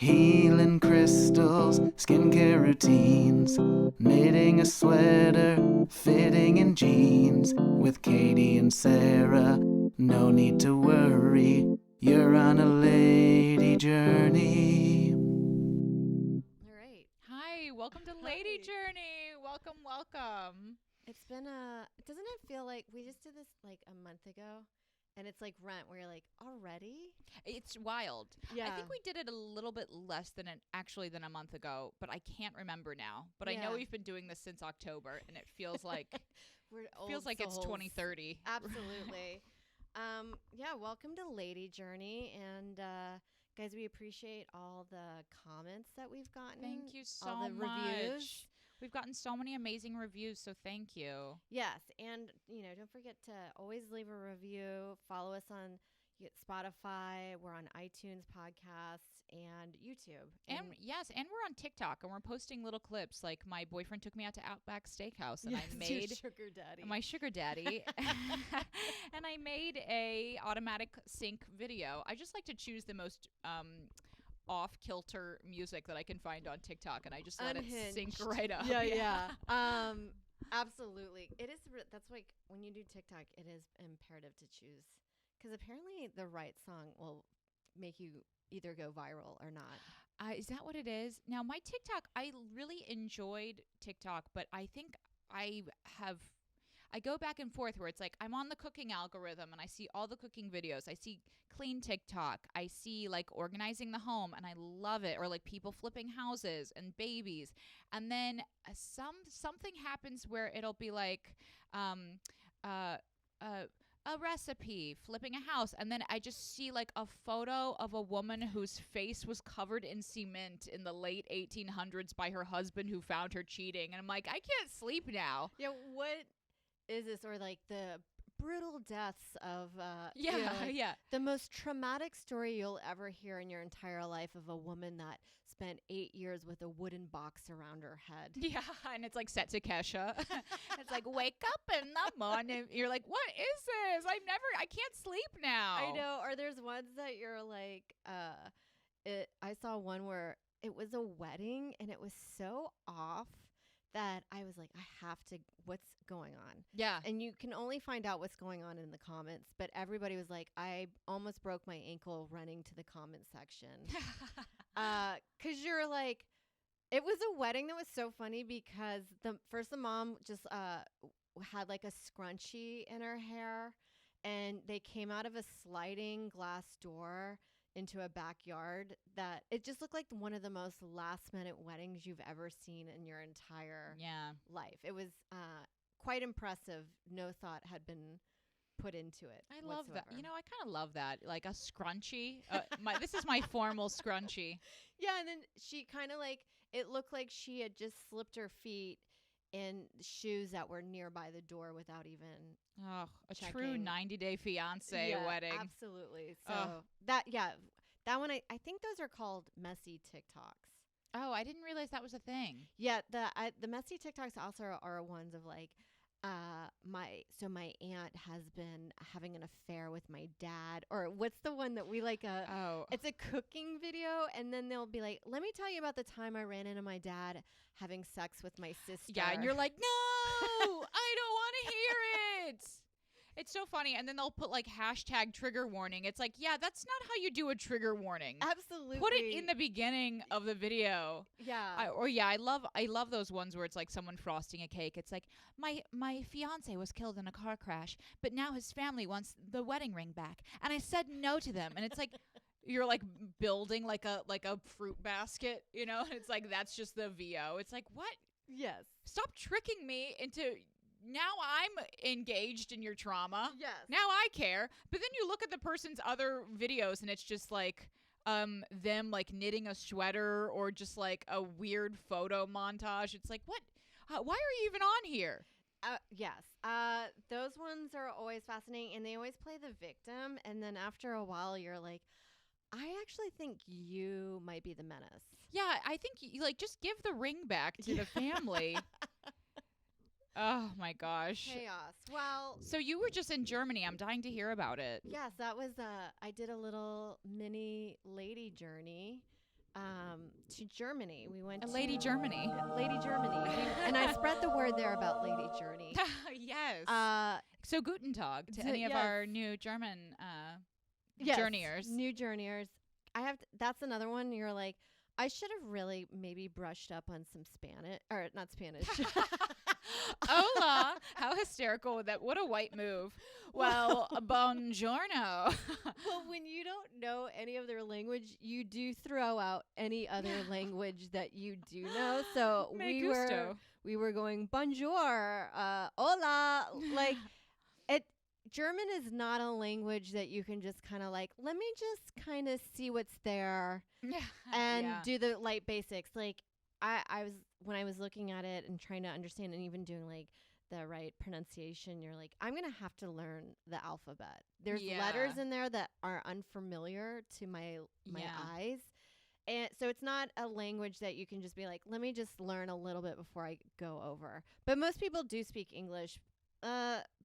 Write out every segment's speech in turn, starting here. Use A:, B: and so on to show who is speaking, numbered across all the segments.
A: Healing crystals, skincare routines, knitting a sweater, fitting in jeans. With Katie and Sarah, no need to worry, you're on a lady journey.
B: All right.
C: Hi, welcome to Lady Journey. Welcome.
B: It's been doesn't it feel like we just did this like a month ago? And it's like Rent, where you're like, already?
C: It's wild.
B: Yeah.
C: I think we did it a little bit less than a month ago, but I can't remember now. But I know we've been doing this since October, and it feels like
B: We're
C: feels like it's 2030.
B: Absolutely. Welcome to Lady Journey. And guys, we appreciate all the comments that we've gotten.
C: Thank you so
B: all the
C: much.
B: Reviews.
C: We've gotten so many amazing reviews, so thank you.
B: Yes, and don't forget to always leave a review. Follow us on Spotify. We're on iTunes podcasts and YouTube.
C: And we're on TikTok, and we're posting little clips. Like my boyfriend took me out to Outback Steakhouse, and I made
B: my
C: sugar daddy, and I made a automatic sync video. I just like to choose the most off-kilter music that I can find on TikTok, and I just let it sync right up.
B: Yeah. Absolutely. It is. That's like when you do TikTok, it is imperative to choose, because apparently the right song will make you either go viral or not.
C: Is that what it is? Now, my TikTok, I really enjoyed TikTok, but I think I go back and forth where it's like I'm on the cooking algorithm and I see all the cooking videos. I see clean TikTok. I see like organizing the home and I love it. Or like people flipping houses and babies. And then something happens where it'll be like a recipe, flipping a house. And then I just see like a photo of a woman whose face was covered in cement in the late 1800s by her husband who found her cheating. And I'm like, I can't sleep now.
B: Yeah, what is this? Or like the brutal deaths of the most traumatic story you'll ever hear in your entire life, of a woman that spent 8 years with a wooden box around her head.
C: Yeah, and it's like set to Kesha. It's like, wake up in the morning. You're like, what is this? I can't sleep now.
B: I know. Or there's ones that you're like, I saw one where it was a wedding and it was so off that I was like, what's going on?
C: Yeah.
B: And you can only find out what's going on in the comments, but everybody was like, I almost broke my ankle running to the comment section. 'Cause you're like, it was a wedding that was so funny because the mom just had like a scrunchie in her hair, and they came out of a sliding glass door into a backyard that it just looked like one of the most last minute weddings you've ever seen in your entire life. It was quite impressive. No thought had been put into it.
C: I love that. I kind of love that. Like a scrunchie. This is my formal scrunchie.
B: Yeah, and then she kind of like, it looked like she had just slipped her feet in shoes that were nearby the door without even checking.
C: True 90-day fiance wedding.
B: Absolutely. So that one, I think those are called messy TikToks.
C: Oh, I didn't realize that was a thing.
B: Yeah, the messy TikToks also are ones of like, my aunt has been having an affair with my dad, or what's the one that we like? It's a cooking video, and then they'll be like, let me tell you about the time I ran into my dad having sex with my sister.
C: Yeah, and you're like, no, I don't want to hear it. It's so funny. And then they'll put like hashtag trigger warning. It's like, yeah, that's not how you do a trigger warning.
B: Absolutely.
C: Put it in the beginning of the video.
B: Yeah.
C: I love those ones where it's like someone frosting a cake. It's like, my fiance was killed in a car crash, but now his family wants the wedding ring back. And I said no to them. And it's like, you're like building like a fruit basket, and it's like, that's just the VO. It's like, what?
B: Yes.
C: Stop tricking me into... Now I'm engaged in your trauma.
B: Yes.
C: Now I care. But then you look at the person's other videos and it's just like them like knitting a sweater or just like a weird photo montage. It's like, what? Why are you even on here?
B: Yes. Those ones are always fascinating, and they always play the victim. And then after a while, you're like, I actually think you might be the menace.
C: Yeah, I think just give the ring back to the family. Oh my gosh.
B: Chaos. Well,
C: so you were just in Germany. I'm dying to hear about it.
B: Yes, that was I did a little mini lady journey. to Germany. We went to
C: LadyJourney.
B: LadyJourney. And I spread the word there about LadyJourney.
C: Yes. So Guten Tag to any of our new German journeyers.
B: New journeyers. That's another one. You're like, I should have really maybe brushed up on some Spanish, or not Spanish.
C: Hola. How hysterical with that. What a white move. Well, buongiorno.
B: Well, when you don't know any of their language, you do throw out any other language that you do know. So we were going bonjour, hola, like German is not a language that you can just kind of like, let me just kind of see what's there and do the light basics. Like when I was looking at it and trying to understand and even doing like the right pronunciation, you're like, I'm going to have to learn the alphabet. There's letters in there that are unfamiliar to my eyes. And so it's not a language that you can just be like, let me just learn a little bit before I go over. But most people do speak English.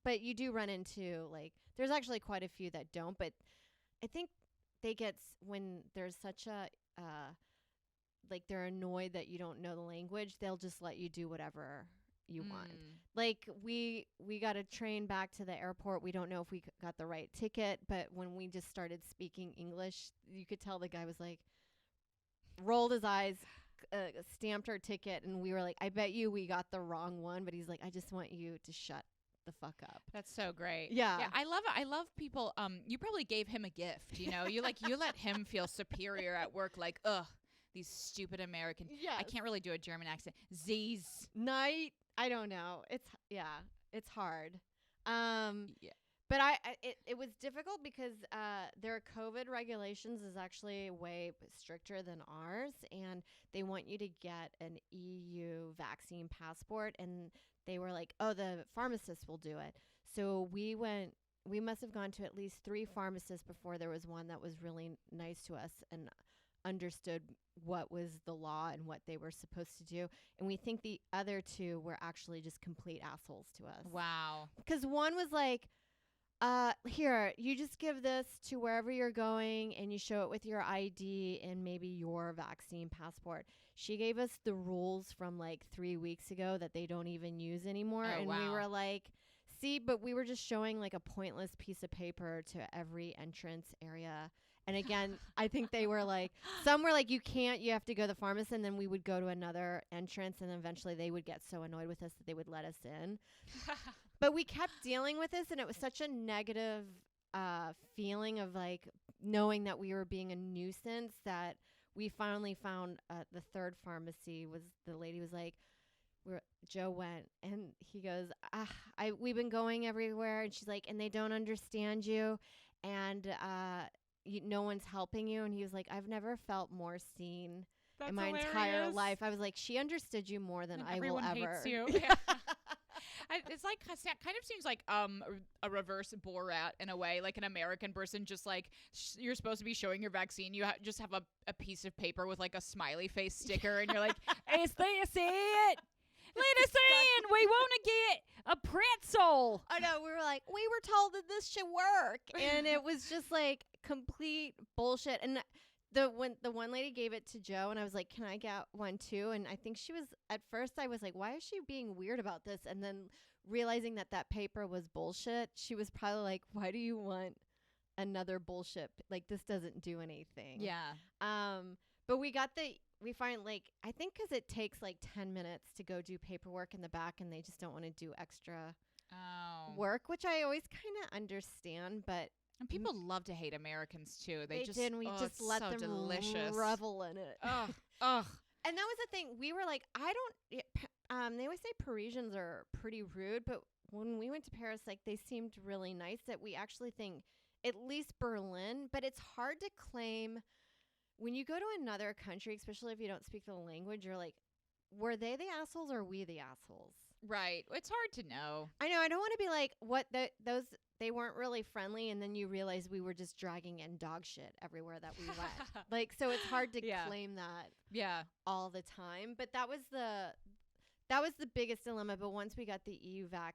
B: But you do run into, like, there's actually quite a few that don't. But I think they get, when there's such a, like, they're annoyed that you don't know the language, they'll just let you do whatever you want. Like, we got a train back to the airport. We don't know if we got the right ticket. But when we just started speaking English, you could tell the guy was like, rolled his eyes, stamped our ticket. And we were like, I bet you we got the wrong one. But he's like, I just want you to shut the fuck up.
C: That's so great.
B: Yeah.
C: I love it. I love people. You probably gave him a gift, you know. You let him feel superior at work, like, ugh, these stupid Americans.
B: Yes.
C: I can't really do a German accent. Z's
B: night. I don't know. It's hard. But it was difficult because their COVID regulations is actually way stricter than ours, and they want you to get an EU vaccine passport, and they were like, oh, the pharmacist will do it. So we must have gone to at least 3 pharmacists before there was one that was really nice to us and understood what was the law and what they were supposed to do. And we think the other 2 were actually just complete assholes to us.
C: Wow.
B: Because one was like, here, you just give this to wherever you're going and you show it with your ID and maybe your vaccine passport. She gave us the rules from like 3 weeks ago that they don't even use anymore.
C: Oh,
B: and
C: wow.
B: we were like, see, but we were just showing like a pointless piece of paper to every entrance area. And again, I think they were like, some were like, you have to go to the pharmacist. And then we would go to another entrance. And eventually they would get so annoyed with us that they would let us in. But we kept dealing with this. And it was such a negative feeling of like knowing that we were being a nuisance that we finally found the third pharmacy. The lady was like, Joe went and he goes, we've been going everywhere. And she's like, and they don't understand you. And no one's helping you. And he was like, I've never felt more seen in my entire life. I was like, she understood you more than I will ever.
C: Hates you. It's like kind of seems like a reverse Borat in a way, like an American person just like you're supposed to be showing your vaccine. You just have a piece of paper with like a smiley face sticker, and you're like, "Is this it? Let us in. We want to get a pretzel."
B: I know. We were like, we were told that this should work, and it was just like complete bullshit. And the one lady gave it to Joe, and I was like, can I get one too? And I think she was, at first I was like, why is she being weird about this? And then realizing that paper was bullshit, she was probably like, why do you want another bullshit? Like, this doesn't do anything.
C: Yeah.
B: But we find like, I think because it takes like 10 minutes to go do paperwork in the back, and they just don't want to do extra work, which I always kind of understand, but
C: and people love to hate Americans too. They just
B: did. And we just let them revel in it.
C: Ugh.
B: And that was the thing. We were like, they always say Parisians are pretty rude, but when we went to Paris, like they seemed really nice. That we actually think, at least Berlin, but it's hard to claim when you go to another country, especially if you don't speak the language. You're like, were they the assholes or we the assholes?
C: Right. It's hard to know.
B: I know. I don't want to be like, they weren't really friendly, and then you realize we were just dragging in dog shit everywhere that we went. Like, so it's hard to claim that all the time. But that was the biggest dilemma. But once we got the EU Vax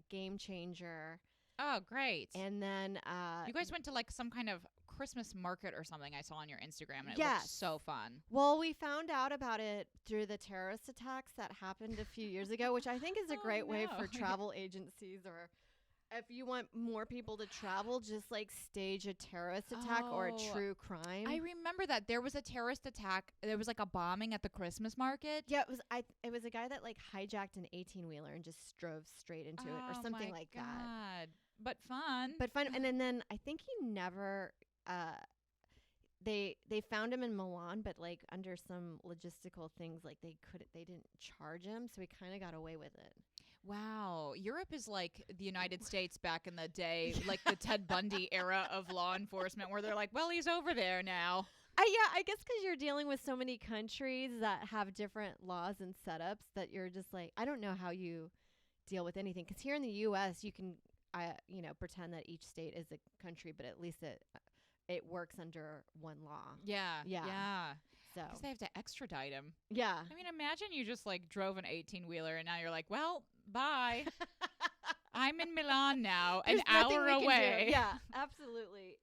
B: game changer.
C: Oh, great.
B: And then
C: you guys went to like some kind of Christmas market or something I saw on your Instagram, and it
B: Yes.
C: looked so fun.
B: Well, we found out about it through the terrorist attacks that happened a few years ago, which I think is a great way for travel agencies, or if you want more people to travel, just like stage a terrorist attack or a true crime.
C: I remember that there was a terrorist attack. There was like a bombing at the Christmas market.
B: Yeah, it was a guy that like hijacked an 18-wheeler and just drove straight into it or something like that.
C: But fun.
B: And then I think he never they found him in Milan, but like under some logistical things, like they didn't charge him, so he kind of got away with it.
C: Wow. Europe is like the United States back in the day, like the Ted Bundy era of law enforcement, where they're like, well, he's over there now.
B: I guess because you're dealing with so many countries that have different laws and setups that you're just like, I don't know how you deal with anything. Because here in the U.S., you can, pretend that each state is a country, but at least it works under one law.
C: Yeah.
B: So
C: because they have to extradite him.
B: Yeah.
C: I mean, imagine you just like drove an 18-wheeler and now you're like, well, bye. I'm in Milan now, an hour away.
B: Yeah, absolutely.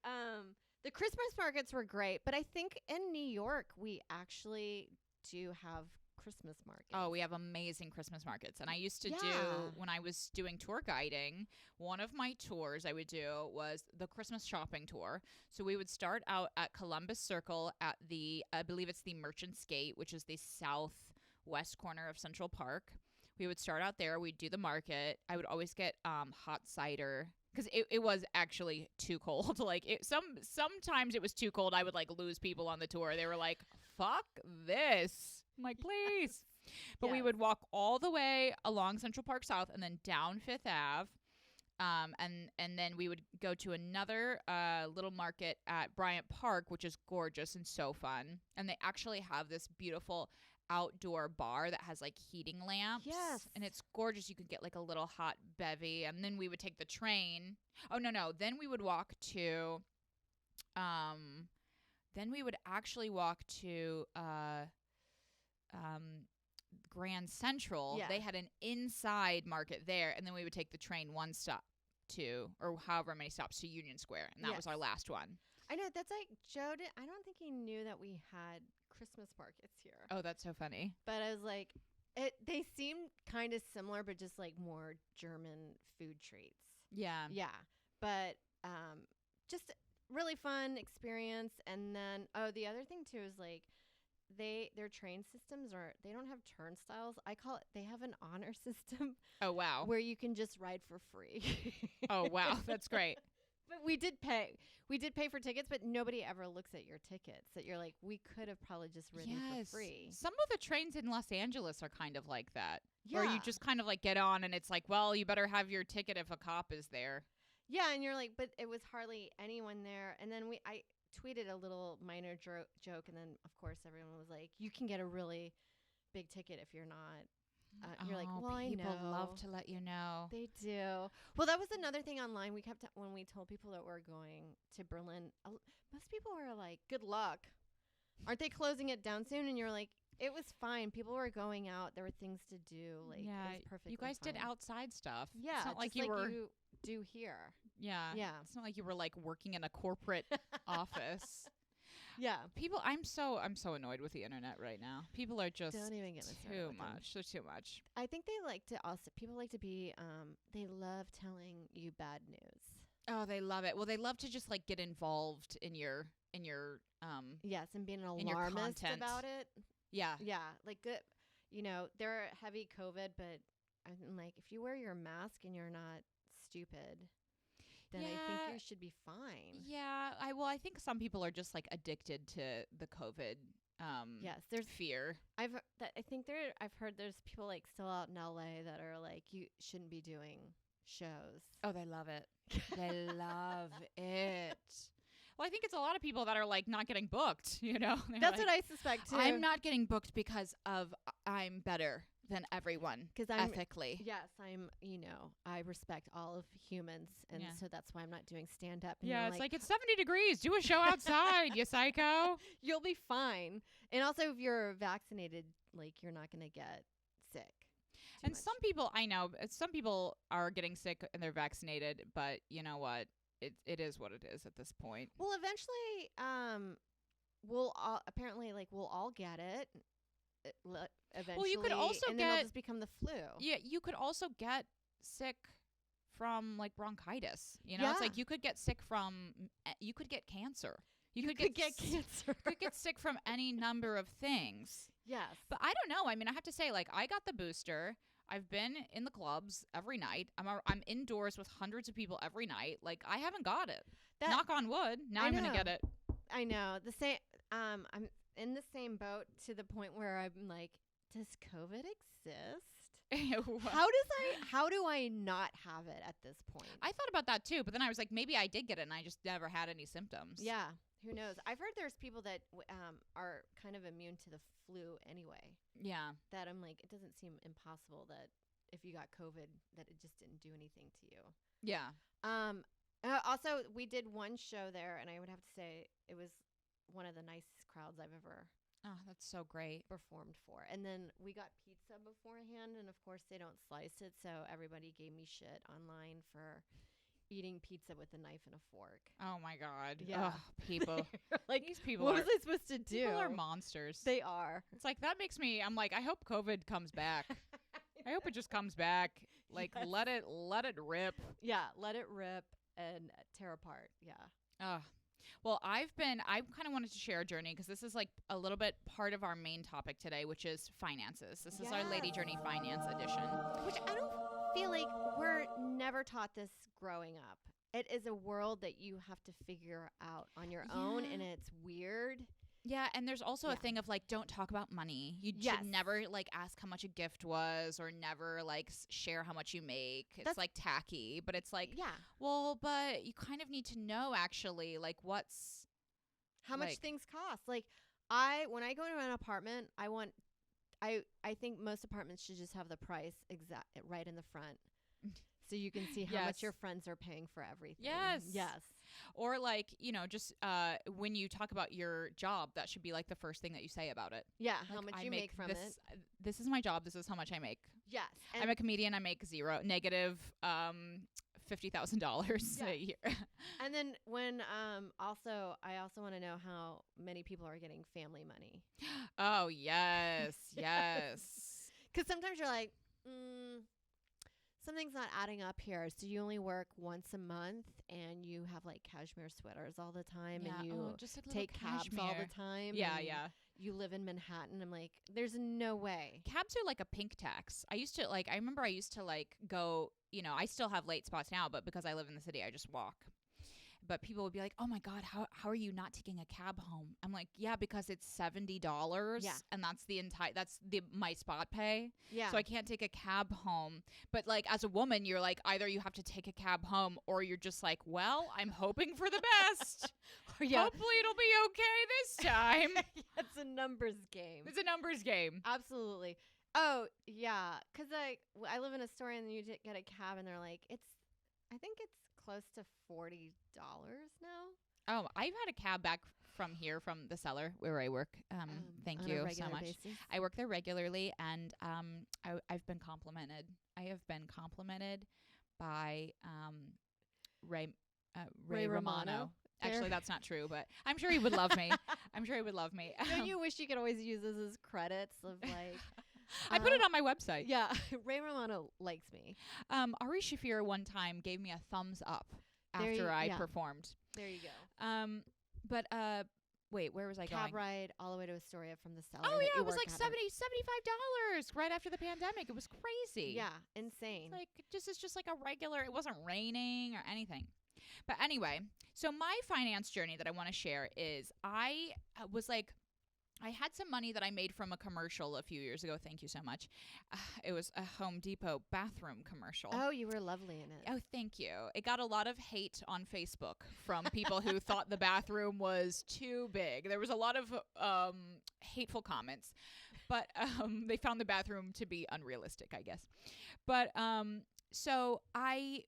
B: The Christmas markets were great, but I think in New York we actually do have Christmas markets.
C: Oh, we have amazing Christmas markets. And I used to do, when I was doing tour guiding, one of my tours I would do was the Christmas shopping tour. So we would start out at Columbus Circle at I believe it's the Merchants Gate, which is the southwest corner of Central Park. We would start out there. We'd do the market. I would always get hot cider because it was actually too cold. Like sometimes it was too cold. I would like lose people on the tour. They were like, fuck this. I'm like, please. But we would walk all the way along Central Park South and then down Fifth Ave. And then we would go to another little market at Bryant Park, which is gorgeous and so fun. And they actually have this beautiful outdoor bar that has like heating lamps.
B: Yes.
C: And it's gorgeous. You could get like a little hot bevy. And then we would take the train. Oh, no. Then we would walk to, then we would actually walk to, Grand Central.
B: Yeah.
C: They had an inside market there. And then we would take the train one stop to, or however many stops, to Union Square. And that was our last one.
B: I know. That's like, I don't think he knew that we had Christmas markets here.
C: Oh, that's so funny.
B: But I was like, they seem kind of similar, but just like more German food treats.
C: Yeah.
B: Yeah. But just really fun experience. And then, the other thing too is like, their train systems they don't have turnstiles. I call it, they have an honor system.
C: Oh, wow.
B: Where you can just ride for free.
C: Oh, wow. That's great.
B: But we did pay for tickets, but nobody ever looks at your tickets. That you're like, we could have probably just ridden for free.
C: Some of the trains in Los Angeles are kind of like that.
B: Yeah.
C: Or you just kind of like get on and it's like, well, you better have your ticket if a cop is there.
B: Yeah, and you're like, but it was hardly anyone there. And then I tweeted a little minor joke, and then of course everyone was like, you can get a really big ticket if you're not. You're like, well, I know.
C: People love to let you know.
B: They do. Well, that was another thing online. We kept, when we told people that we're going to Berlin, most people were like, good luck. Aren't they closing it down soon? And you're like, it was fine. People were going out. There were things to do. Like, it was perfectly
C: you guys
B: fine.
C: did outside stuff.
B: Yeah.
C: It's not like you
B: you do here.
C: Yeah.
B: Yeah.
C: It's not like you were like working in a corporate office.
B: Yeah.
C: People, I'm so annoyed with the internet right now. People are just
B: Don't even get me started
C: too
B: with them.
C: much. They're too much.
B: I think people like to be, they love telling you bad news.
C: Oh, they love it. Well, they love to just like get involved in your
B: Yes, and being an
C: in your
B: alarmist
C: content.
B: about it.
C: Yeah.
B: Yeah, like good. They're heavy COVID, but I'm like, if you wear your mask and you're not stupid, then I think you should be fine.
C: Yeah. I think some people are just like addicted to the COVID.
B: Yes, there's
C: fear.
B: I've heard there's people like still out in LA that are like, you shouldn't be doing shows.
C: Oh, they love it. They love it. Well, I think it's a lot of people that are like not getting booked, That's
B: what I suspect too.
C: I'm not getting booked because of I'm better than everyone ethically.
B: Yes, I respect all of humans, and so that's why I'm not doing stand up.
C: Yeah, it's like it's 70 degrees. Do a show outside, you psycho.
B: You'll be fine. And also, if you're vaccinated, like you're not going to get sick.
C: And some people, I know, some people are getting sick and they're vaccinated, but you know what? it is what it is at this point.
B: Well, eventually, we'll all get it. Eventually,
C: Well, you could also
B: and then it'll just become the flu.
C: Yeah, you could also get sick from like bronchitis. You know, it's
B: Yeah.
C: like you could get sick from you could get cancer. You could
B: get
C: get
B: cancer.
C: You could get sick from any number of things.
B: Yes.
C: But I don't know. I mean, I have to say, like, I got the booster. I've been in the clubs every night. I'm indoors with hundreds of people every night. Like, I haven't got it. Knock on wood. Now I'm gonna get it.
B: I know. The same. I'm in the same boat to the point where I'm like, does COVID exist? How do I not have it at this point?
C: I thought about that too, but then I was like, maybe I did get it and I just never had any symptoms.
B: Yeah. Who knows? I've heard there's people that are kind of immune to the flu anyway.
C: Yeah.
B: That I'm like, it doesn't seem impossible that if you got COVID, that it just didn't do anything to you.
C: Yeah.
B: Also, we did one show there, and I would have to say it was one of the nicest crowds I've ever
C: Oh, that's so great.
B: performed for. And then we got pizza beforehand, and of course they don't slice it, so everybody gave me shit online for eating pizza with a knife and a fork.
C: Oh my God.
B: Yeah.
C: Ugh, people.
B: Like,
C: These people
B: what
C: are,
B: was I supposed to do?
C: people are monsters.
B: They are.
C: It's like, that makes me, I'm like, I hope COVID comes back. I hope it just comes back. Like,
B: Yes.
C: let it rip.
B: Yeah, let it rip and tear apart. Yeah.
C: Ugh. Well, I kind of wanted to share a journey because this is like a little bit part of our main topic today, which is finances. This is our Lady
B: Yes.
C: Journey Finance Edition.
B: Which I don't feel like we're never taught this growing up. It is a world that you have to figure out on your own, and it's weird.
C: Yeah, and there's also a
B: Yeah.
C: thing of like, don't talk about money. You
B: Yes.
C: should never like ask how much a gift was or never like share how much you make. It's
B: That's-
C: like tacky, but it's like,
B: Yeah.
C: well, but you kind of need to know actually like what's
B: How much
C: like-
B: things cost. Like when I go to an apartment, I think most apartments should just have the price right in the front. So you can see how much
C: Yes.
B: your friends are paying for everything.
C: Yes.
B: Yes.
C: or like, you know, just when you talk about your job, that should be like the first thing that you say about it.
B: Yeah. How
C: Like,
B: much
C: I
B: you make from
C: this,
B: it.
C: This is my job. This is how much I make.
B: Yes.
C: I'm a comedian. I make negative $50,000
B: Yeah.
C: a year.
B: And then when I also want to know how many people are getting family money.
C: Oh, yes. Yes.
B: Because sometimes you're like, something's not adding up here. So you only work once a month and you have like cashmere sweaters all the time and you
C: just a little
B: take cabs all
C: cashmere.
B: the time.
C: Yeah,
B: and
C: yeah.
B: You live in Manhattan. I'm like, there's no way.
C: Cabs are like a pink tax. I remember I used to like go, you know, I still have late spots now, but because I live in the city, I just walk. But people would be like, oh my God, how are you not taking a cab home? I'm like, yeah, because it's $70.
B: Yeah.
C: And that's my spot pay.
B: Yeah.
C: So I can't take a cab home. But like as a woman, you're like, either you have to take a cab home or you're just like, well, I'm hoping for the best.
B: Yeah.
C: Hopefully it'll be okay this time.
B: It's a numbers game.
C: It's a numbers game.
B: Absolutely. Oh, yeah. Because I live in Astoria and you get a cab and they're like, I think it's close to $40 now.
C: Oh, I've had a cab back from here, from the cellar where I work. Thank
B: on a
C: you so
B: regular
C: much.
B: basis.
C: I work there regularly, and I've been complimented. I have been complimented by Ray Romano. Actually, that's not true, but I'm sure he would love me. I'm sure he would love me.
B: Don't you wish you could always use this as credits of like?
C: I put it on my website.
B: Yeah, Ray Romano likes me.
C: Ari Shafir one time gave me a thumbs up after I performed.
B: There you go.
C: But wait, where was I going?
B: Cab ride all the way to Astoria from the cellar.
C: Oh
B: that
C: yeah,
B: you
C: it was
B: work
C: like
B: at.
C: $75 right after the pandemic. It was crazy.
B: Yeah, insane.
C: Like it's just like a regular. It wasn't raining or anything. But anyway, so my finance journey that I want to share is I was like, I had some money that I made from a commercial a few years ago. Thank you so much. It was a Home Depot bathroom commercial.
B: Oh, you were lovely in it.
C: Oh, thank you. It got a lot of hate on Facebook from people who thought the bathroom was too big. There was a lot of hateful comments, but they found the bathroom to be unrealistic, I guess. But so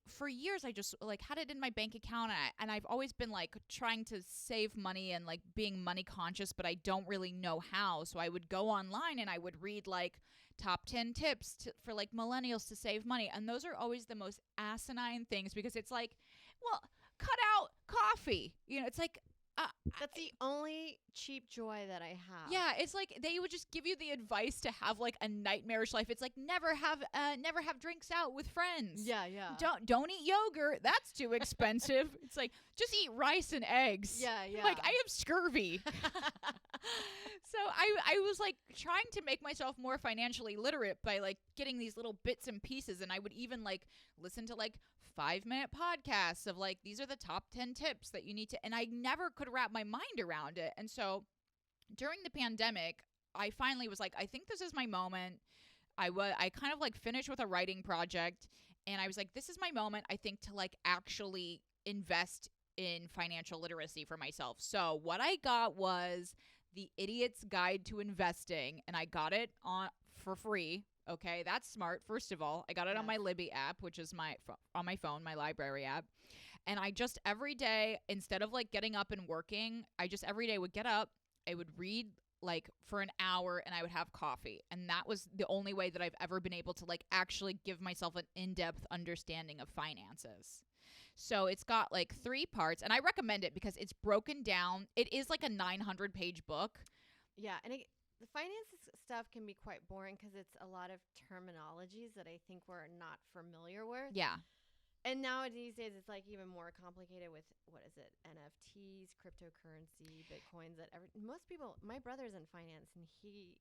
C: for years, I just like had it in my bank account, and I've always been like trying to save money and like being money conscious, but I don't really know how. So I would go online and I would read like top 10 tips for like millennials to save money. And those are always the most asinine things because it's like, well, cut out coffee. It's like,
B: That's the only cheap joy that I have.
C: yeah, it's like they would just give you the advice to have like a nightmarish life. It's like never have drinks out with friends.
B: Yeah, yeah.
C: Don't eat yogurt. That's too expensive. It's like just eat rice and eggs.
B: Yeah, yeah.
C: Like I have scurvy. So I was like trying to make myself more financially literate by like getting these little bits and pieces, and I would even like listen to like 5-minute podcasts of like, these are the top 10 tips that you need to, and I never could wrap my mind around it. And so during the pandemic, I finally was like, I think this is my moment. I kind of like finished with a writing project, and I was like, this is my moment, I think, to like actually invest in financial literacy for myself. So what I got was The Idiot's Guide to Investing, and I got it for free. Okay, that's smart. First of all, I got it on my Libby app, which is on my phone, my library app. And I just every day, instead of like getting up and working, I just every day would get up, I would read like for an hour, and I would have coffee. And that was the only way that I've ever been able to like actually give myself an in-depth understanding of finances. So it's got like 3 parts, and I recommend it because it's broken down. It is like a 900-page book.
B: Yeah, and the finances stuff can be quite boring because it's a lot of terminologies that I think we're not familiar with.
C: Yeah.
B: And now these days it's like even more complicated with, what is it, NFTs, cryptocurrency, Bitcoins. Most people, my brother's in finance, and he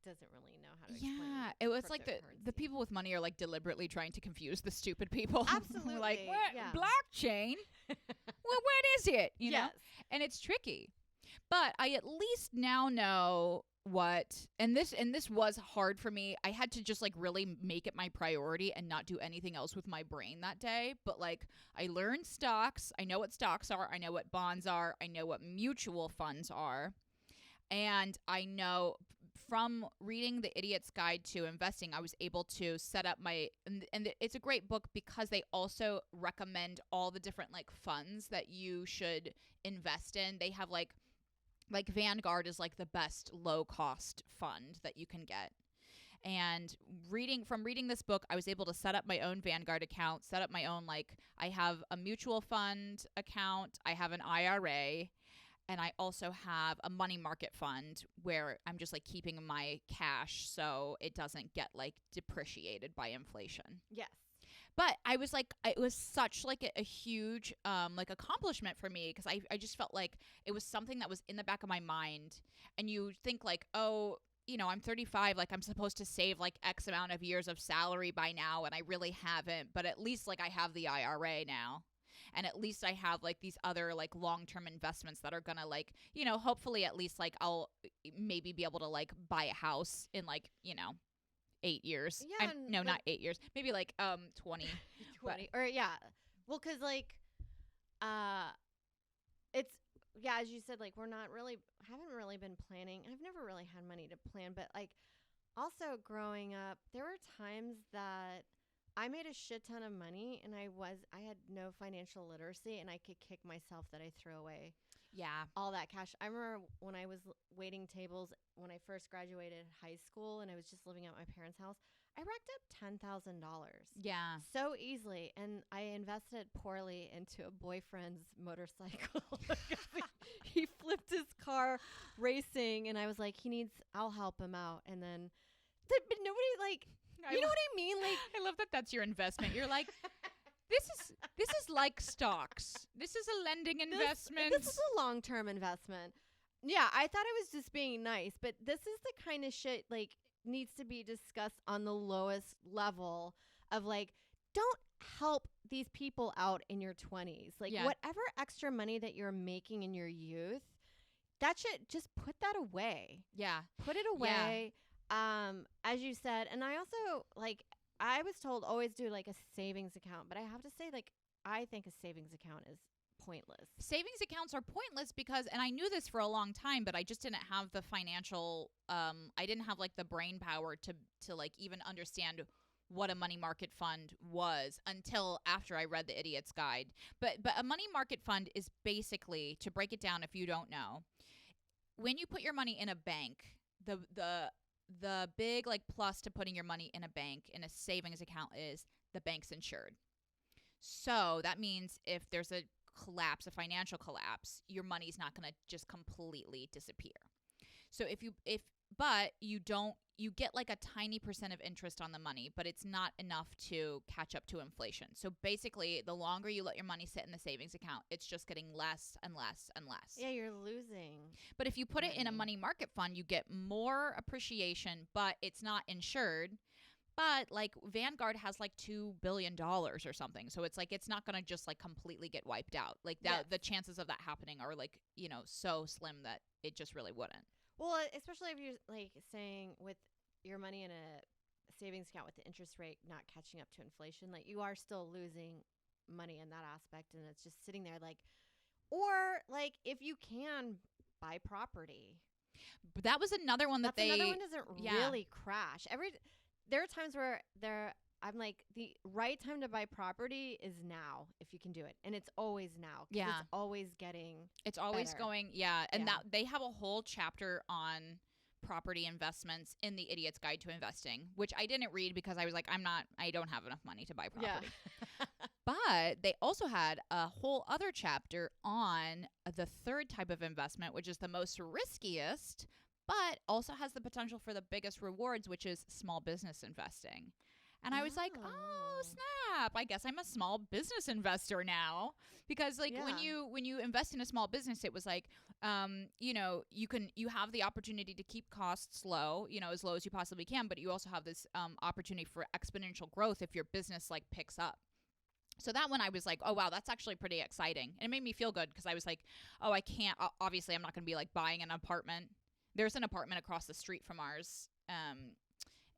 B: doesn't really know how to explain.
C: Yeah, it was like the people with money are like deliberately trying to confuse the stupid people.
B: Absolutely.
C: Like, what?
B: Yeah.
C: Blockchain? Well, what is it? You know? And it's tricky. But I at least now know and this was hard for me. I had to just like really make it my priority and not do anything else with my brain that day. But like, I learned stocks. I know what stocks are. I know what bonds are. I know what mutual funds are. And I know from reading The Idiot's Guide to Investing, I was able to set up and it's a great book because they also recommend all the different like funds that you should invest in. They have like Vanguard is like the best low cost fund that you can get. And reading this book, I was able to set up my own Vanguard account, set up my own, like, I have a mutual fund account, I have an IRA, and I also have a money market fund where I'm just like keeping my cash so it doesn't get like depreciated by inflation.
B: Yes.
C: But I was like, it was such like a huge like accomplishment for me because I just felt like it was something that was in the back of my mind. And you think like, oh, I'm 35, like I'm supposed to save like X amount of years of salary by now, and I really haven't. But at least like I have the IRA now. And at least I have like these other like long-term investments that are gonna like, hopefully at least like I'll maybe be able to like buy a house in like, 8 years.
B: Yeah.
C: No, not 8 years. Maybe like 20.
B: 20. Or yeah. Well, because like it's, yeah, as you said, like haven't really been planning. I've never really had money to plan, but like also growing up, there were times that I made a shit ton of money and I had no financial literacy, and I could kick myself that I threw away all that cash. I remember when I was waiting tables when I first graduated high school and I was just living at my parents' house, I racked up $10,000.
C: Yeah.
B: So easily. And I invested poorly into a boyfriend's motorcycle. He flipped his car racing, and I was like, I'll help him out. And then, but nobody like, you know what I mean? Like,
C: I love that that's your investment. You're like, this is like stocks. This is a lending investment.
B: This is a long-term investment. Yeah, I thought I was just being nice, but this is the kind of shit like needs to be discussed on the lowest level of like, don't help these people out in your 20s. Like whatever extra money that you're making in your youth, that shit, just put that away.
C: Yeah.
B: Put it away. Yeah. As you said, and I also like, I was told always do like a savings account, but I have to say, like, I think a savings account is pointless.
C: Savings accounts are pointless because, and I knew this for a long time, but I just didn't have the financial, I didn't have like the brain power to like even understand what a money market fund was until after I read The Idiot's Guide. But a money market fund is basically, to break it down if you don't know, when you put your money in a bank, the big like plus to putting your money in a bank in a savings account is the bank's insured. So that means if there's a collapse, a financial collapse, your money's not going to just completely disappear. So but you get like a tiny % of interest on the money, but it's not enough to catch up to inflation. So basically, the longer you let your money sit in the savings account, it's just getting less and less and less.
B: Yeah, you're losing.
C: But if you put it in a money market fund, you get more appreciation, but it's not insured. But like Vanguard has like $2 billion or something. So it's like, it's not going to just like completely get wiped out. Like that, the chances of that happening are like, so slim that it just really wouldn't.
B: Well, especially if you're like saying with your money in a savings account with the interest rate not catching up to inflation, like you are still losing money in that aspect, and it's just sitting there like, or like if you can buy property.
C: But that was another one that
B: another one doesn't really crash. There are times where I'm like, the right time to buy property is now if you can do it. And it's always now. Yeah. It's always better.
C: Going. Yeah. And that they have a whole chapter on property investments in the Idiot's Guide to Investing, which I didn't read because I was like, I don't have enough money to buy property. Yeah. But they also had a whole other chapter on the third type of investment, which is the most riskiest, but also has the potential for the biggest rewards, which is small business investing. And I was like, oh, snap. I guess I'm a small business investor now. Because like when you invest in a small business, it was like, you have the opportunity to keep costs low, as low as you possibly can. But you also have this opportunity for exponential growth if your business like picks up. So that one I was like, oh, wow, that's actually pretty exciting. And it made me feel good because I was like, oh, I can't. Obviously, I'm not going to be like buying an apartment. There's an apartment across the street from ours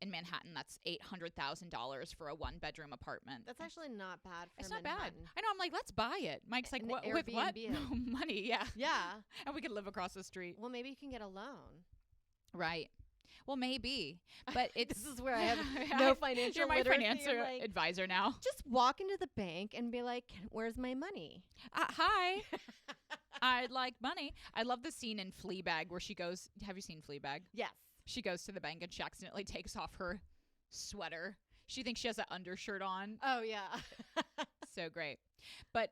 C: in Manhattan that's $800,000 for a 1-bedroom apartment.
B: That's actually not bad for
C: It's
B: Manhattan.
C: not bad. I know. I'm like, let's buy it. Mike's like, what? With what? No money. Yeah.
B: Yeah.
C: And we could live across the street.
B: Well, maybe you can get a loan.
C: Right. Well, maybe. But
B: this is where I have no financial
C: literacy. You're my financial
B: like,
C: advisor now.
B: Just walk into the bank and be like, where's my money?
C: Hi. I'd like money. I love the scene in Fleabag where she goes, have you seen Fleabag?
B: Yes.
C: She goes to the bank and she accidentally takes off her sweater. She thinks she has an undershirt on.
B: Oh, yeah.
C: So great. But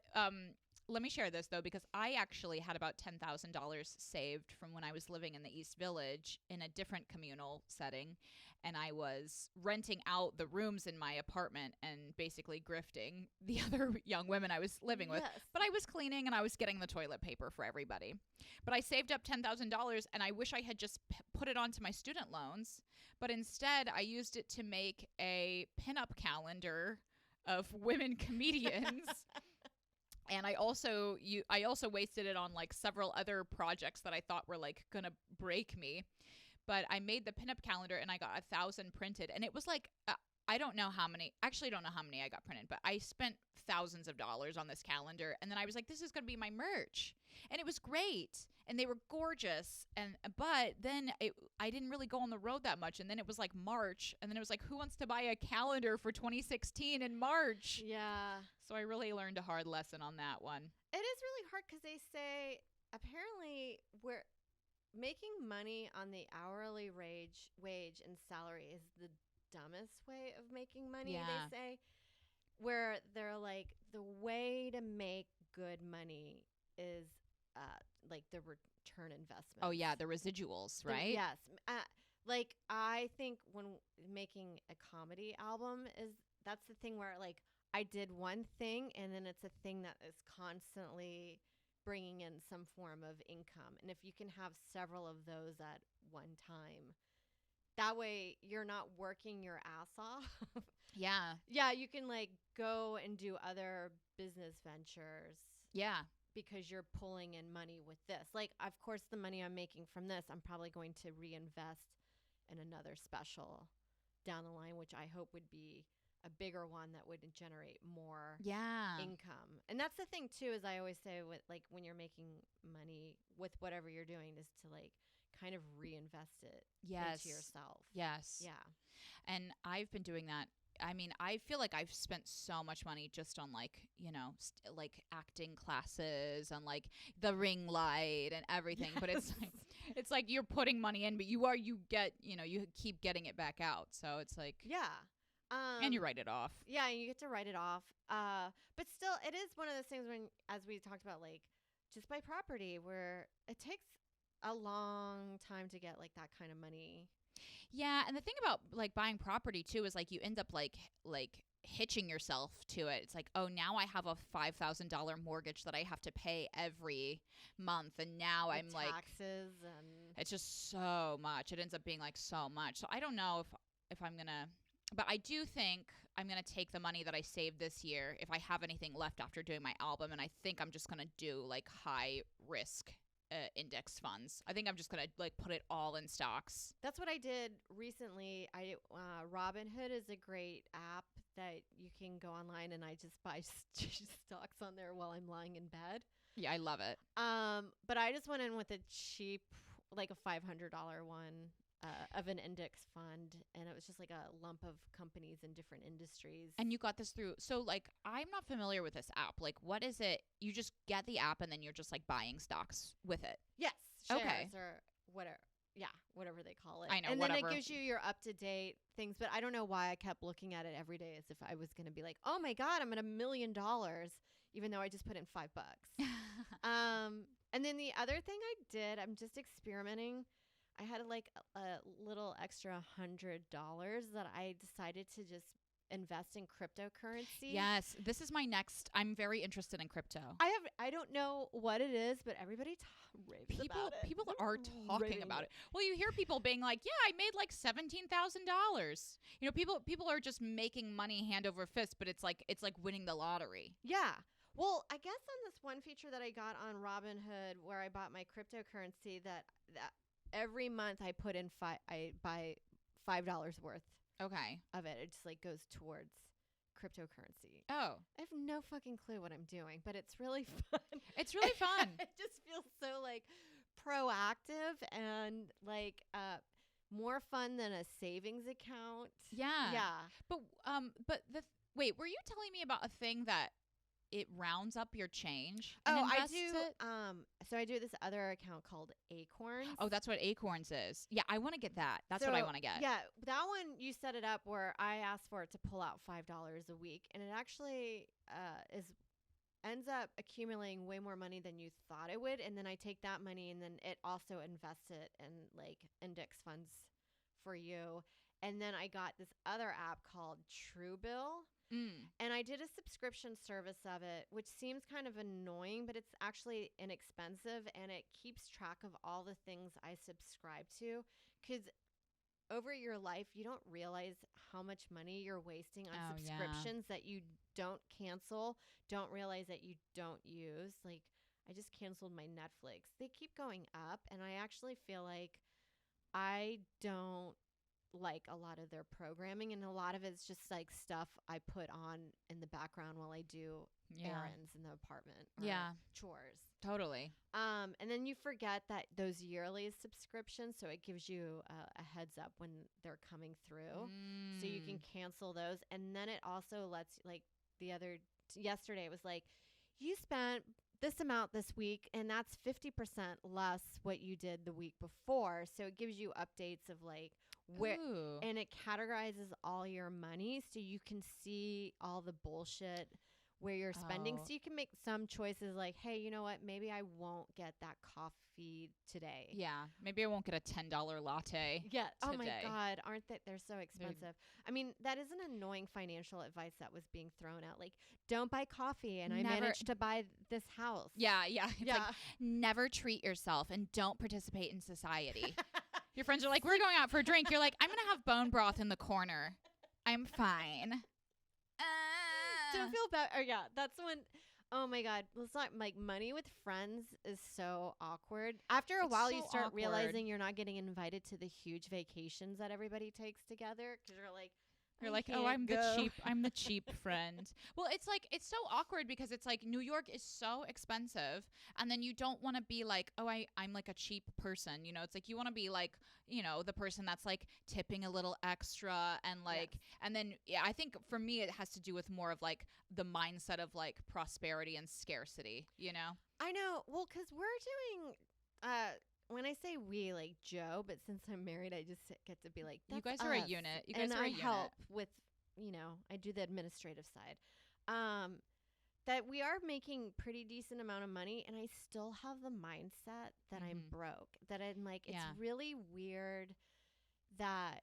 C: let me share this, though, because I actually had about $10,000 saved from when I was living in the East Village in a different communal setting. And I was renting out the rooms in my apartment and basically grifting the other young women I was living with.
B: Yes.
C: But I was cleaning and I was getting the toilet paper for everybody. But I saved up $10,000 and I wish I had just put it onto my student loans. But instead, I used it to make a pinup calendar of women comedians. And I also wasted it on like several other projects that I thought were like gonna break me. But I made the pinup calendar and I got 1,000 printed. And it was like, I don't know how many I got printed, but I spent thousands of dollars on this calendar. And then I was like, this is going to be my merch. And it was great. And they were gorgeous. But then I didn't really go on the road that much. And then it was like March. And then it was like, who wants to buy a calendar for 2016 in March?
B: Yeah.
C: So I really learned a hard lesson on that one.
B: It is really hard because they say apparently we're making money on the hourly wage and salary is the dumbest way of making money, they say. Where they're like, the way to make good money is like the return investment.
C: Oh, yeah, the residuals, right?
B: Yes. Like, I think when making a comedy album that's the thing where, like, I did one thing and then it's a thing that is constantly bringing in some form of income. And if you can have several of those at one time, that way you're not working your ass off.
C: Yeah.
B: Yeah, you can like go and do other business ventures.
C: Yeah.
B: Because you're pulling in money with this. Like, of course, the money I'm making from this, I'm probably going to reinvest in another special down the line, which I hope would be a bigger one that would generate more income. And that's the thing too, is I always say with like when you're making money with whatever you're doing is to like kind of reinvest it into yourself.
C: Yes.
B: Yeah.
C: And I've been doing that. I mean, I feel like I've spent so much money just on like, like acting classes and like the ring light and everything. Yes. But it's like you're putting money in, but you keep getting it back out. So it's like,
B: yeah.
C: And you write it off.
B: Yeah, you get to write it off. But still, it is one of those things when, as we talked about, like, just buy property where it takes a long time to get, like, that kind of money.
C: Yeah, and the thing about, like, buying property, too, is, like, you end up, like hitching yourself to it. It's like, oh, now I have a $5,000 mortgage that I have to pay every month, and now
B: With
C: I'm like
B: taxes and
C: it's just so much. It ends up being like so much. So I don't know if I'm gonna, but I do think I'm gonna take the money that I saved this year, if I have anything left after doing my album, and I think I'm just gonna do like high risk index funds. I think I'm just gonna like put it all in stocks.
B: that's what I did recently. Robinhood is a great app that you can go online, and I just buy stocks on there while I'm lying in bed.
C: Yeah, I love it.
B: But I just went in with a cheap, like a $500 one of an index fund, and it was just like a lump of companies in different industries.
C: And you got this through. So like, I'm not familiar with this app. Like, what is it? You just get the app and then you're just like buying stocks with it.
B: Yes, shares
C: Okay.
B: or whatever. Yeah, whatever they call it.
C: I know,
B: and
C: whatever.
B: then it gives you your up-to-date things. But I don't know why I kept looking at it every day as if I was going to be like, oh my God, I'm at $1 million, even though I just put in $5. And then the other thing I did, I'm just experimenting. I had like a little extra $100 that I decided to just invest in cryptocurrency.
C: Yes, this is my next. I'm very interested in crypto.
B: I don't know what it is, but everybody raves about it.
C: People are talking about it. Well, you hear people being like, "Yeah, I made like $17,000." You know, people are just making money hand over fist, but it's like winning the lottery.
B: Yeah. Well, I guess on this one feature that I got on Robinhood, where I bought my cryptocurrency, that every month I put in I buy $5 worth
C: Okay.
B: of it. It just like goes towards cryptocurrency.
C: Oh,
B: I have no fucking clue what I'm doing, but it's really fun.
C: it's really fun.
B: It just feels so like proactive and like more fun than a savings account.
C: Yeah.
B: Yeah.
C: But wait, were you telling me about a thing that it rounds up your change? And
B: I
C: invests
B: do.
C: it?
B: So I do this other account called Acorns.
C: Oh, that's what Acorns is. Yeah, I want to get that. That's what I want to get.
B: Yeah, that one you set it up where I asked for it to pull out $5 a week, and it actually ends up accumulating way more money than you thought it would. And then I take that money and then it also invests it in like index funds for you. And then I got this other app called Truebill. And I did a subscription service of it, which seems kind of annoying, but it's actually inexpensive, and it keeps track of all the things I subscribe to. Because over your life, you don't realize how much money you're wasting on subscriptions that you don't cancel, don't realize that you don't use. Like, I just canceled my Netflix. They keep going up, and I actually feel like I don't like a lot of their programming, and a lot of it's just like stuff I put on in the background while I do errands in the apartment or chores.
C: Totally.
B: And then you forget that those yearly subscriptions, so it gives you a heads up when they're coming through, so you can cancel those. And then it also lets, like yesterday it was like, you spent this amount this week, and that's 50% less what you did the week before. So it gives you updates of like where, and it categorizes all your money so you can see all the bullshit where you're spending. So you can make some choices like, hey, you know what? Maybe I won't get that coffee today.
C: Yeah. Maybe I won't get a $10 latte.
B: Yeah. Oh
C: today.
B: my God. Aren't they're so expensive. I mean, that is an annoying financial advice that was being thrown out. Like, don't buy coffee. And I managed to buy this house.
C: Yeah. Yeah. It's like, never treat yourself and don't participate in society. Your friends are like, we're going out for a drink. You're like, I'm going to have bone broth in the corner. I'm fine.
B: Don't feel bad. Or that's when, oh my God. It's not like money with friends is so awkward. After a while, you start realizing you're not getting invited to the huge vacations that everybody takes together. Because you're like, oh,
C: I'm the cheap friend. Well, it's like, it's so awkward because it's like New York is so expensive, and then you don't want to be like, oh, I'm like a cheap person. You know, it's like you want to be like, you know, the person that's like tipping a little extra and like, and then I think for me it has to do with more of like the mindset of like prosperity and scarcity, you know?
B: I know. Well, because we're doing, when I say we, like Joe, but since I'm married, I just get to be like, that's
C: you guys are
B: us.
C: a unit. You
B: and
C: guys are a unit.
B: help with I do the administrative side. That we are making pretty decent amount of money, and I still have the mindset that I'm broke. That I'm like, it's really weird that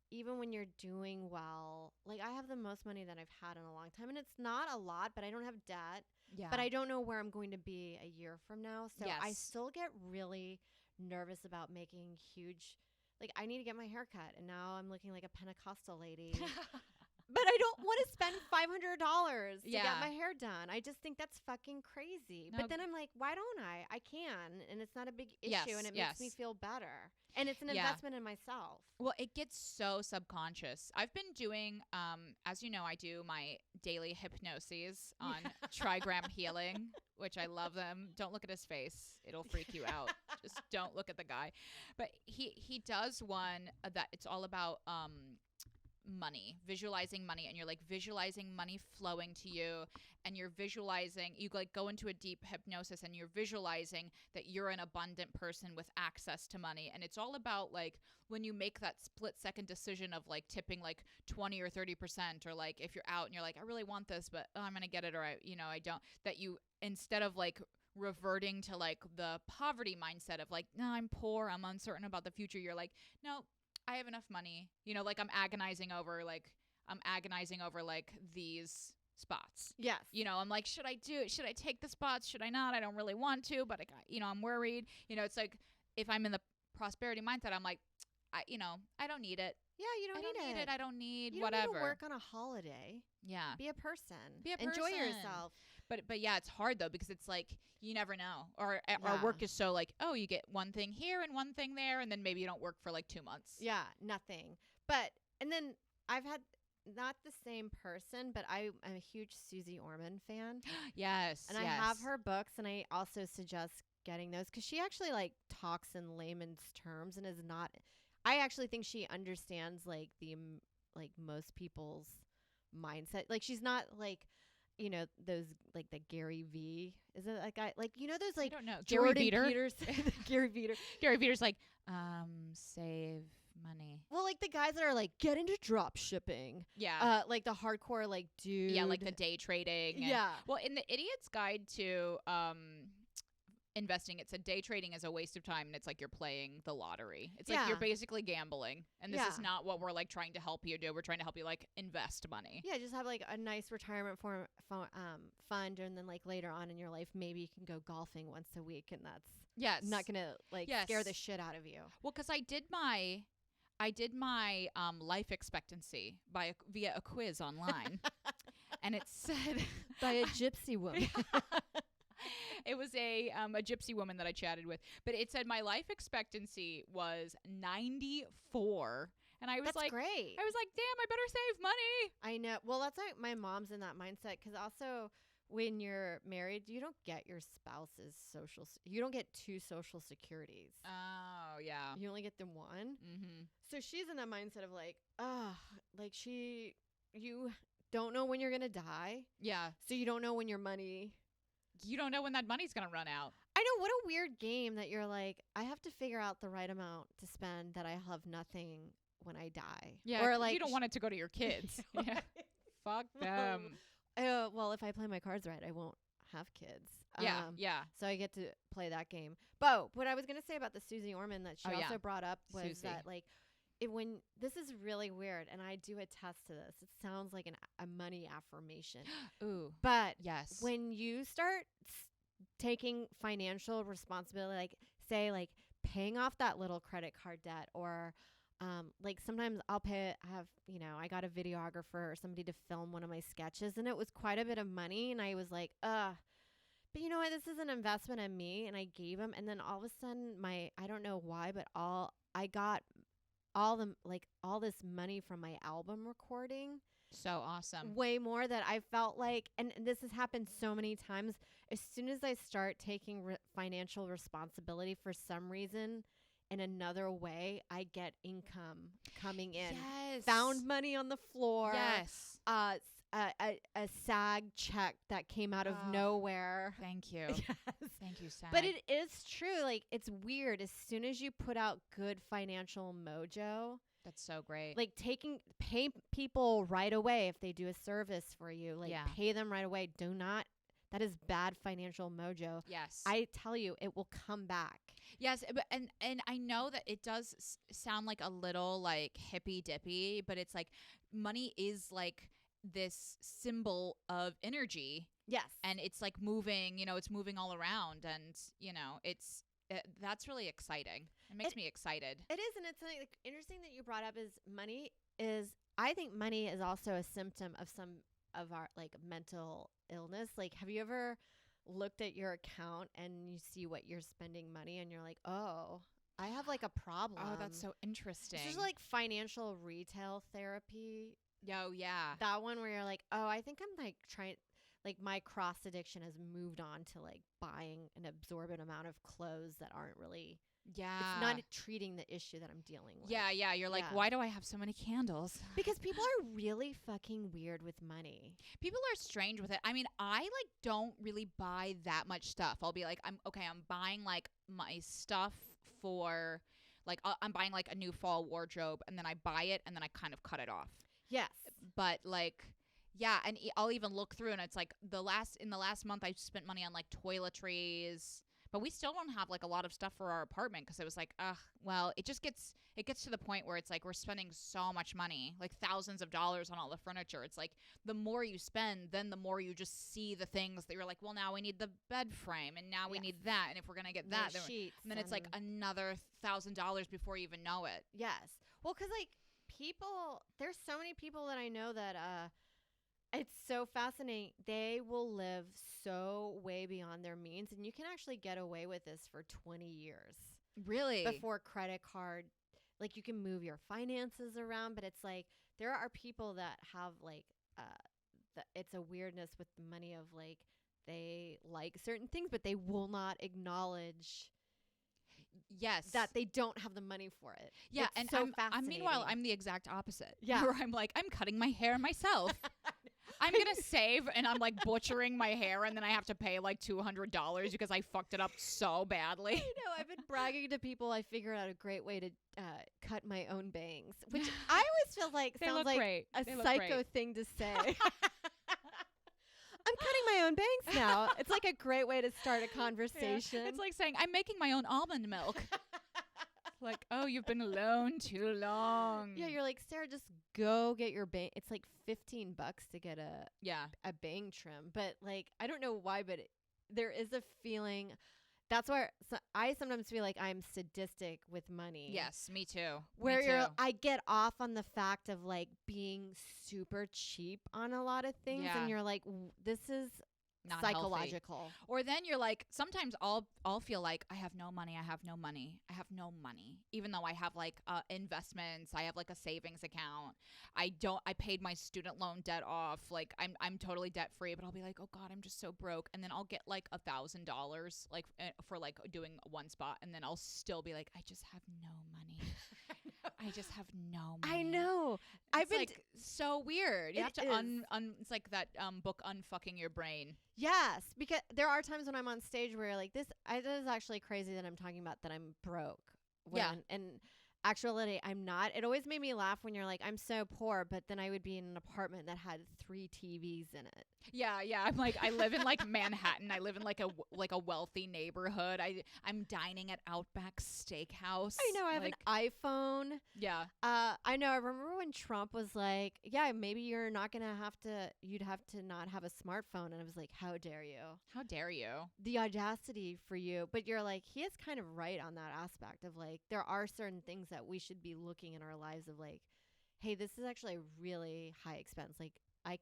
B: even when you're doing well, like I have the most money that I've had in a long time, and it's not a lot, but I don't have debt.
C: Yeah.
B: But I don't know where I'm going to be a year from now. So
C: Yes.
B: I still get really nervous about making huge, like I need to get my hair cut, and now I'm looking like a Pentecostal lady. But I don't want to spend $500 to get my hair done. I just think that's fucking crazy.
C: No.
B: But then I'm like, why don't I? I can, and it's not a big issue, and it makes me feel better. And it's an investment in myself.
C: Well, it gets so subconscious. I've been doing, as you know, I do my daily hypnoses on Trigram Healing, which I love them. Don't look at his face. It'll freak you out. Just don't look at the guy. But he does one that it's all about money, visualizing money, and you're like visualizing money flowing to you, and you're visualizing, you like go into a deep hypnosis and you're visualizing that you're an abundant person with access to money. And it's all about like when you make that split second decision of like tipping like 20 or 30%, or like if you're out and you're like, I really want this, but I'm gonna get it, or I don't, that you, instead of like reverting to like the poverty mindset of like, no, I'm poor, I'm uncertain about the future, you're like, no, I have enough money, like I'm agonizing over like these spots.
B: Yes.
C: I'm like, should I take the spots? Should I not? I don't really want to, but I'm worried. It's like if I'm in the prosperity mindset, I'm like, I don't need it.
B: Yeah, you don't need it.
C: I don't need
B: you
C: whatever.
B: You don't need to work on a holiday.
C: Yeah.
B: Be a person.
C: Enjoy
B: Enjoy yourself.
C: But yeah, it's hard though, because it's like you never know. Or our work is so like, oh, you get one thing here and one thing there, and then maybe you don't work for like 2 months.
B: Yeah, nothing. And then I've had not the same person, but I'm a huge Susie Orman fan.
C: Yes.
B: And I have her books, and I also suggest getting those because she actually like talks in layman's terms and is not. I actually think she understands like like most people's mindset. Like she's not like, those like the Gary V. Is it like those like
C: I don't know.
B: Jordan
C: Gary Veter.
B: Peters, Gary Veter.
C: Gary Veter's like save money.
B: Well, like the guys that are like get into drop shipping.
C: Yeah.
B: Like the hardcore like dude.
C: Yeah, like the day trading.
B: Yeah.
C: Well, in the Idiot's Guide to investing, it said day trading is a waste of time, and it's like you're playing the lottery. It's like you're basically gambling, and this is not what we're like trying to help you do. We're trying to help you like invest money.
B: Yeah, just have like a nice retirement fund, and then like later on in your life, maybe you can go golfing once a week, and that's not gonna like scare the shit out of you.
C: Well, because I did my life expectancy via a quiz online, and it said
B: by a gypsy woman.
C: It was a gypsy woman that I chatted with, but it said my life expectancy was 94, and I was
B: that's
C: like,
B: great.
C: I was like, damn, I better save money.
B: I know. Well, that's like my mom's in that mindset because also when you're married, you don't get your spouse's you don't get 2 social securities.
C: Oh yeah,
B: you only get them 1.
C: Mm-hmm.
B: So she's in that mindset of like, like you don't know when you're gonna die.
C: Yeah.
B: So you don't know when
C: you don't know when that money's going to run out.
B: I know. What a weird game that you're like, I have to figure out the right amount to spend that I have nothing when I die.
C: Yeah.
B: Or like
C: you don't want it to go to your kids. Yeah. Fuck them.
B: Well, if I play my cards right, I won't have kids.
C: Yeah.
B: So I get to play that game. But what I was going to say about the Susie Orman that she also brought up was that like, when this is really weird, and I do attest to this, it sounds like a money affirmation.
C: Ooh,
B: but
C: yes,
B: when you start taking financial responsibility, like say like paying off that little credit card debt, or like sometimes I I got a videographer or somebody to film one of my sketches, and it was quite a bit of money, and I was like, but you know what, this is an investment in me, and I gave him, and then all of a sudden I don't know why, but I got all this money from my album recording.
C: So awesome.
B: Way more that I felt like, and this has happened so many times, as soon as I start taking financial responsibility for some reason in another way, I get income coming in.
C: Yes.
B: Found money on the floor.
C: Yes.
B: A SAG check that came out of nowhere.
C: Thank you.
B: Yes.
C: Thank you, SAG.
B: But it is true. Like, it's weird. As soon as you put out good financial mojo,
C: That's so great.
B: Like pay people right away if they do a service for you. Like pay them right away. That is bad financial mojo.
C: Yes.
B: I tell you, it will come back.
C: Yes, but and I know that it does sound like a little like hippy dippy, but it's like money is like this symbol of energy.
B: Yes.
C: And it's like moving, it's moving all around, and that's really exciting. It makes me excited.
B: It is, and it's something like, interesting that you brought up is money is, I think money is also a symptom of some of our like mental illness. Like, have you ever looked at your account and you see what you're spending money and you're like, oh, I have like a problem.
C: Oh, that's so interesting.
B: This is like financial retail therapy.
C: Oh, yeah.
B: That one where you're like, oh, I think I'm like like my cross addiction has moved on to like buying an absorbent amount of clothes that aren't really, it's not treating the issue that I'm dealing with.
C: Yeah. You're like, why do I have so many candles?
B: Because people are really fucking weird with money. People
C: are strange with it. I mean, I like don't really buy that much stuff. I'll be like, I'm buying like my stuff for like, I'm buying like a new fall wardrobe, and then I buy it and then I kind of cut it off.
B: Yes.
C: But like, yeah, and I'll even look through, and it's like in the last month I spent money on like toiletries, but we still don't have like a lot of stuff for our apartment because it was like, well, it gets to the point where it's like we're spending so much money, like thousands of dollars on all the furniture. It's like the more you spend, then the more you just see the things that you're like, well, now we need the bed frame, and now we need that, and if we're gonna get that, then it's like another $1,000 before you even know it.
B: Yes. Well, because like there's so many people that I know that it's so fascinating. They will live so way beyond their means, and you can actually get away with this for 20 years.
C: Really?
B: Before credit card. Like, you can move your finances around, but it's like there are people that have like it's a weirdness with the money of like they like certain things, but they will not acknowledge that they don't have the money for it.
C: Yeah,
B: it's
C: and
B: so fascinating.
C: Meanwhile, I'm the exact opposite.
B: Yeah.
C: Where I'm like, I'm cutting my hair myself. I'm going to save, and I'm like butchering my hair, and then I have to pay like $200 because I fucked it up so badly.
B: I know. I've been bragging to people I figured out a great way to cut my own bangs, which I always feel like sounds like
C: great.
B: a psycho thing to say. I'm cutting my own bangs now. It's like a great way to start a conversation.
C: Yeah. It's like saying, I'm making my own almond milk. Like, oh, you've been alone too long.
B: Yeah, you're like, Sarah, just go get your bang. It's like $15 to get a bang trim. But like, I don't know why, but there is a feeling. That's why I sometimes feel like I'm sadistic with money.
C: Yes, me too.
B: Where I get off on the fact of like being super cheap on a lot of things, and you're like, this is not psychological.
C: Healthy. Or then you're like, sometimes I'll feel like I have no money, even though I have like investments, I have like a savings account. I paid my student loan debt off. Like I'm totally debt free, but I'll be like, oh God, I'm just so broke. And then I'll get like $1,000 like for like doing one spot, and then I'll still be like, I just have no money. I just have no money.
B: I know.
C: It's like so weird. You have to it's like that book Unfucking Your Brain.
B: Yes, because there are times when I'm on stage where you're like, this is actually crazy that I'm talking about that I'm broke. And actually, I'm not. It always made me laugh when you're like, I'm so poor, but then I would be in an apartment that had 3 TVs in it.
C: Yeah. I'm like, I live in like Manhattan. I live in like a wealthy neighborhood. I'm dining at Outback Steakhouse.
B: I know. I have an iPhone.
C: Yeah.
B: I know. I remember when Trump was like, yeah, maybe you'd have to not have a smartphone. And I was like, how dare you?
C: How dare you?
B: The audacity for you. But you're like, he is kind of right on that aspect of like, there are certain things that we should be looking in our lives of like, hey, this is actually a really high expense. Like, I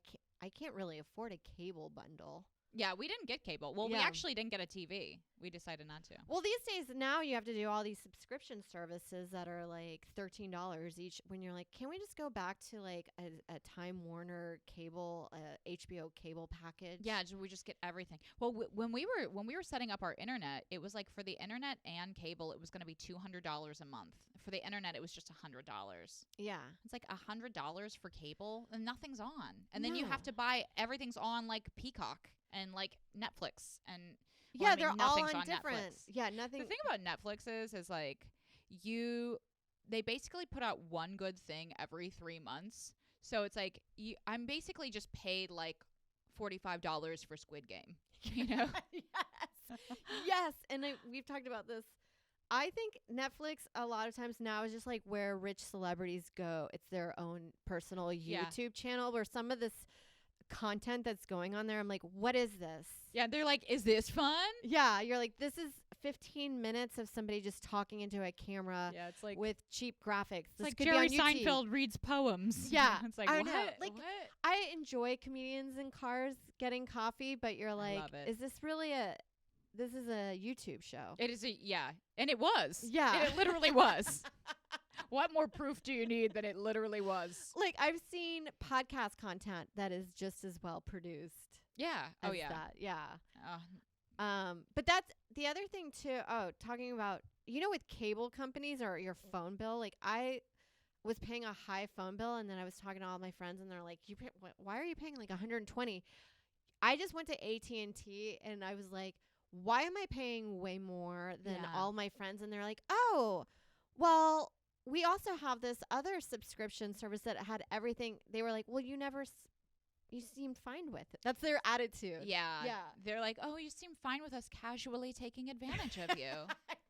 B: can't really afford a cable bundle.
C: Yeah, we didn't get cable. Well, we actually didn't get a TV. We decided not to.
B: Well, these days now you have to do all these subscription services that are like $13 each. When you're like, can we just go back to like a Time Warner cable, HBO cable package?
C: Yeah, we just get everything. Well, when we were setting up our internet, it was like for the internet and cable, it was going to be $200 a month. For the internet, it was just $100.
B: Yeah,
C: it's like $100 for cable, and nothing's on. And then you have to buy everything's on like Peacock and like Netflix and
B: they're all on different. Netflix. Yeah, nothing.
C: The thing about Netflix is like you they basically put out one good thing every 3 months. So it's like I'm basically just paid like $45 for Squid Game, you know?
B: Yes. Yes. And we've talked about this. I think Netflix a lot of times now is just like where rich celebrities go. It's their own personal YouTube channel where some of this content that's going on there, I'm like, what is this?
C: Yeah, they're like, is this fun?
B: Yeah, you're like, this is 15 minutes of somebody just talking into a camera
C: Yeah, it's like
B: with cheap graphics.
C: it's like Jerry Seinfeld reads poems.
B: Yeah.
C: It's like,
B: I
C: what?
B: know. Like,
C: what?
B: I enjoy comedians in cars getting coffee, but you're like,
C: love it.
B: is this really this is a YouTube show?
C: It is and it was.
B: Yeah.
C: It literally was. What more proof do you need that it literally was?
B: Like, I've seen podcast content that is just as well produced.
C: Yeah. Oh
B: as
C: yeah.
B: that. Yeah. But that's the other thing too. Oh, talking about, with cable companies or your phone bill, like I was paying a high phone bill and then I was talking to all my friends and they're like, why are you paying like 120? I just went to AT&T and I was like, why am I paying way more than all my friends? And they're like, oh, well, we also have this other subscription service that had everything. They were like, well, you seemed fine with it. That's their attitude.
C: Yeah.
B: Yeah.
C: They're like, oh, you seem fine with us casually taking advantage of you.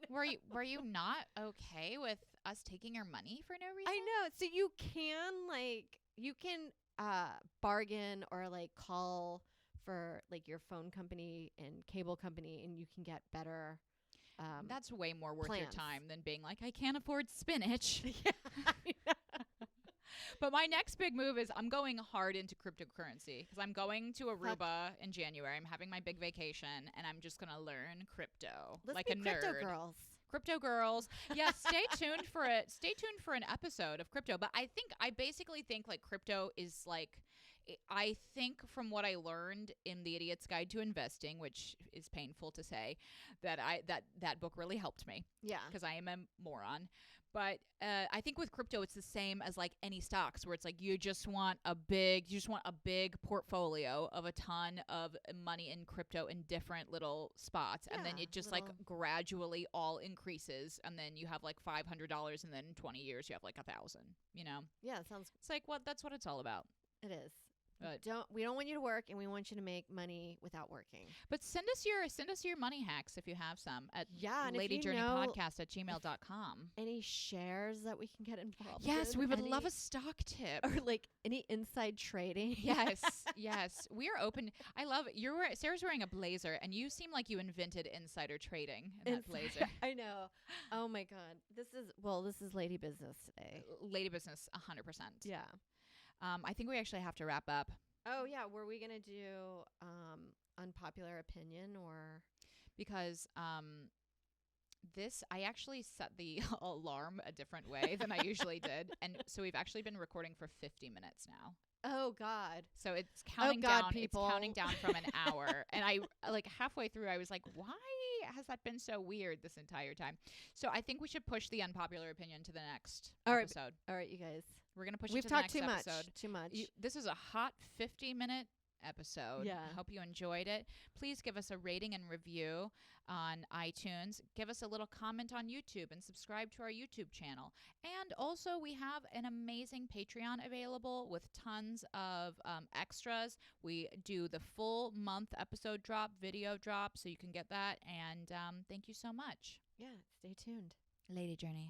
C: Were you not okay with us taking your money for no reason?
B: I know. So you can bargain or like call for like your phone company and cable company and you can get better
C: that's way more worth your
B: plans.
C: time than being like, I can't afford spinach.
B: Yeah, I know.
C: But my next big move is I'm going hard into cryptocurrency because I'm going to Aruba in January. I'm having my big vacation and I'm just going to learn crypto.
B: Let's
C: like
B: be
C: a nerd.
B: Crypto girls.
C: Crypto girls. Yeah, stay tuned for it. Stay tuned for an episode of crypto. But I basically think like crypto is like, I think from what I learned in The Idiot's Guide to Investing, which is painful to say, that that book really helped me.
B: Yeah.
C: Because I am a moron. But I think with crypto, it's the same as like any stocks where it's like you just want a big portfolio of a ton of money in crypto in different little spots. And then it just like gradually all increases. And then you have like $500 and then in 20 years you have like 1,000,
B: Yeah, it sounds.
C: It's like, that's what it's all about.
B: It is. We don't want you to work and we want you to make money without working.
C: But send us your money hacks if you have some at
B: and
C: ladyjourneypodcast@gmail.com.
B: Any shares that we can get involved
C: Yes,
B: in?
C: we would love a stock tip.
B: Or like any inside trading.
C: Yes. We are open. I love it. Sarah's wearing a blazer and you seem like you invented insider trading in that blazer.
B: I know. Oh my God. This is lady business today.
C: Lady business 100%.
B: Yeah.
C: I think we actually have to wrap up.
B: Oh yeah, were we gonna do unpopular opinion or
C: because I actually set the alarm a different way than I usually did, and so we've actually been recording for 50 minutes now.
B: Oh God!
C: So it's counting down.
B: People.
C: It's counting down from an hour, and I like halfway through I was like, why has that been so weird this entire time? So I think we should push the unpopular opinion to the next episode.
B: All right, you guys.
C: We're going to push
B: We've
C: it to the next
B: talked
C: episode.
B: Too much.
C: This is a hot 50-minute episode.
B: Yeah.
C: I hope you enjoyed it. Please give us a rating and review on iTunes. Give us a little comment on YouTube and subscribe to our YouTube channel. And also we have an amazing Patreon available with tons of extras. We do the full month episode drop, video drop, so you can get that. And thank you so much.
B: Yeah, stay tuned.
C: Lady Journey.